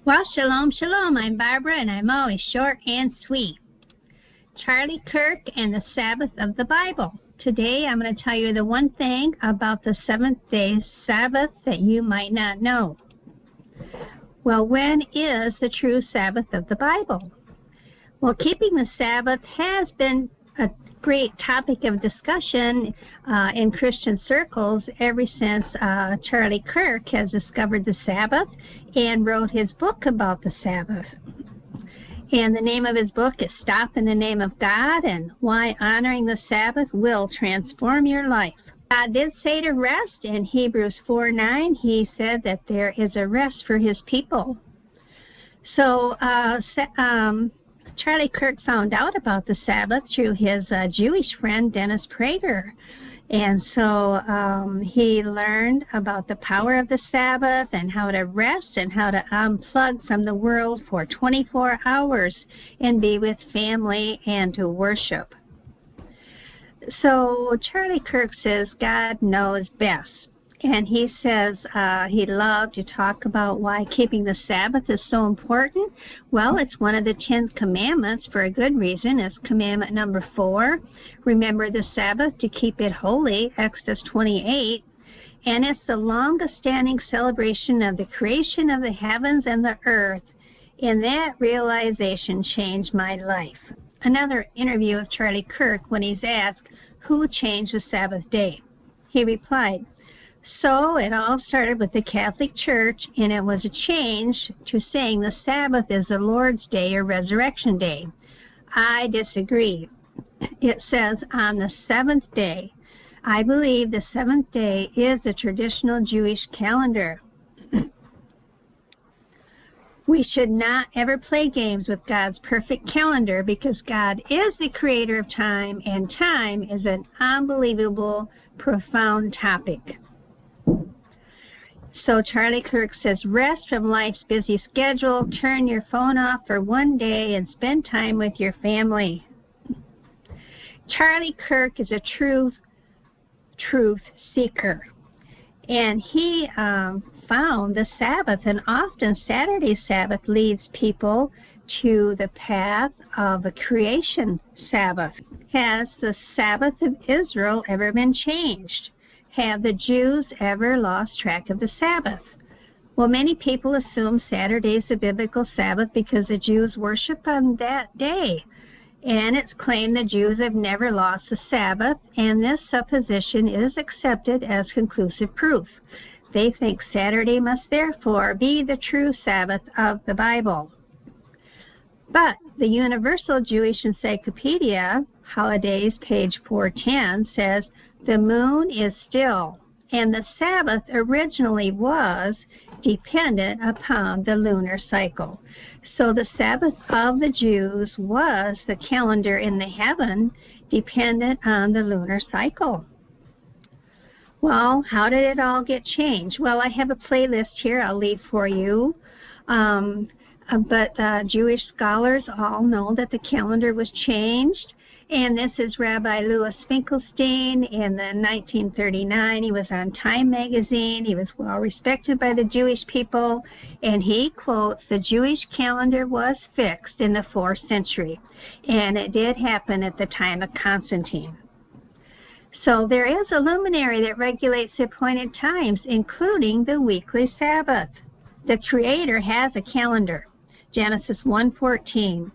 Well, shalom, shalom. I'm Barbara, and I'm always short and sweet. Charlie Kirk and the Sabbath of the Bible. Today, I'm going to tell you the one thing about the seventh-day Sabbath that you might not know. Well, when is the true Sabbath of the Bible? Well, keeping the Sabbath has been a great topic of discussion in Christian circles ever since Charlie Kirk has discovered the Sabbath and wrote his book about the Sabbath. And the name of his book is Stop in the Name of God and Why Honoring the Sabbath Will Transform Your Life. God did say to rest in Hebrews 4:9. He said that there is a rest for his people. So Charlie Kirk found out about the Sabbath through his Jewish friend Dennis Prager. And so he learned about the power of the Sabbath and how to rest and how to unplug from the world for 24 hours and be with family and to worship. So Charlie Kirk says God knows best. And he says he'd love to talk about why keeping the Sabbath is so important. Well, it's one of the 10 commandments for a good reason. It's commandment number 4. Remember the Sabbath to keep it holy, Exodus 28. And it's the longest standing celebration of the creation of the heavens and the earth. And that realization changed my life. Another interview of Charlie Kirk when he's asked, who changed the Sabbath day? He replied, so it all started with the Catholic Church, and it was a change to saying the Sabbath is the Lord's Day or Resurrection Day. I disagree. It says on the seventh day. I believe the seventh day is the traditional Jewish calendar. We should not ever play games with God's perfect calendar because God is the creator of time, and time is an unbelievable, profound topic. So Charlie Kirk says, rest from life's busy schedule, turn your phone off for one day, and spend time with your family. Charlie Kirk is a truth seeker, and he found the Sabbath, and often Saturday Sabbath leads people to the path of the creation Sabbath. Has the Sabbath of Israel ever been changed? Have the Jews ever lost track of the Sabbath? Well, many people assume Saturday is the biblical Sabbath because the Jews worship on that day. And it's claimed the Jews have never lost the Sabbath, and this supposition is accepted as conclusive proof. They think Saturday must therefore be the true Sabbath of the Bible. But the Universal Jewish Encyclopedia, Holidays, page 410, says, the moon is still, and the Sabbath originally was dependent upon the lunar cycle. So the Sabbath of the Jews was the calendar in the heaven dependent on the lunar cycle. Well, how did it all get changed? Well, I have a playlist here I'll leave for you. But Jewish scholars all know that the calendar was changed. And this is Rabbi Louis Finkelstein in 1939. He was on Time magazine. He was well respected by the Jewish people. And he quotes, the Jewish calendar was fixed in the 4th century. And it did happen at the time of Constantine. So there is a luminary that regulates the appointed times, including the weekly Sabbath. The Creator has a calendar. Genesis 1:14.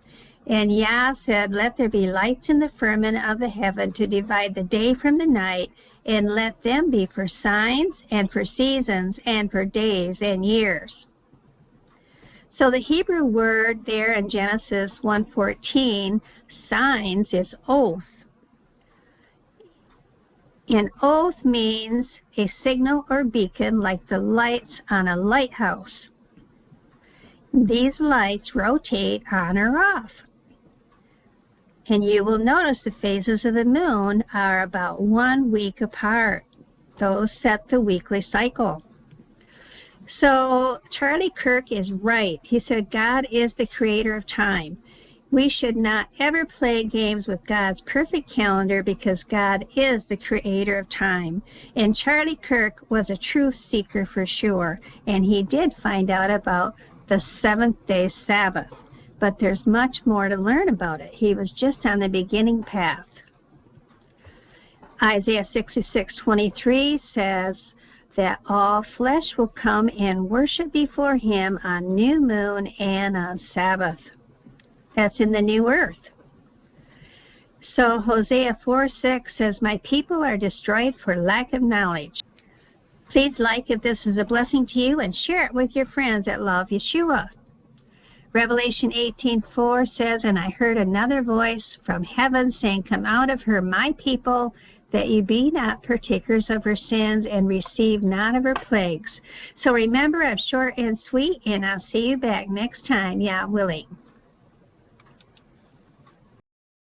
And Yah said, let there be lights in the firmament of the heaven to divide the day from the night, and let them be for signs and for seasons and for days and years. So the Hebrew word there in Genesis 1:14, signs, is oath. An oath means a signal or beacon like the lights on a lighthouse. These lights rotate on or off. And you will notice the phases of the moon are about 1 week apart. Those set the weekly cycle. So Charlie Kirk is right. He said God is the creator of time. We should not ever play games with God's perfect calendar because God is the creator of time. And Charlie Kirk was a truth seeker for sure. And he did find out about the seventh-day Sabbath. But there's much more to learn about it. He was just on the beginning path. Isaiah 66:23 says that all flesh will come and worship before him on new moon and on Sabbath. That's in the new earth. So Hosea 4:6 says, my people are destroyed for lack of knowledge. Please like if this is a blessing to you and share it with your friends that love Yeshua. Revelation 18:4 says, and I heard another voice from heaven saying, come out of her, my people, that ye be not partakers of her sins and receive not of her plagues. So remember, I'm short and sweet, and I'll see you back next time, Yah willing.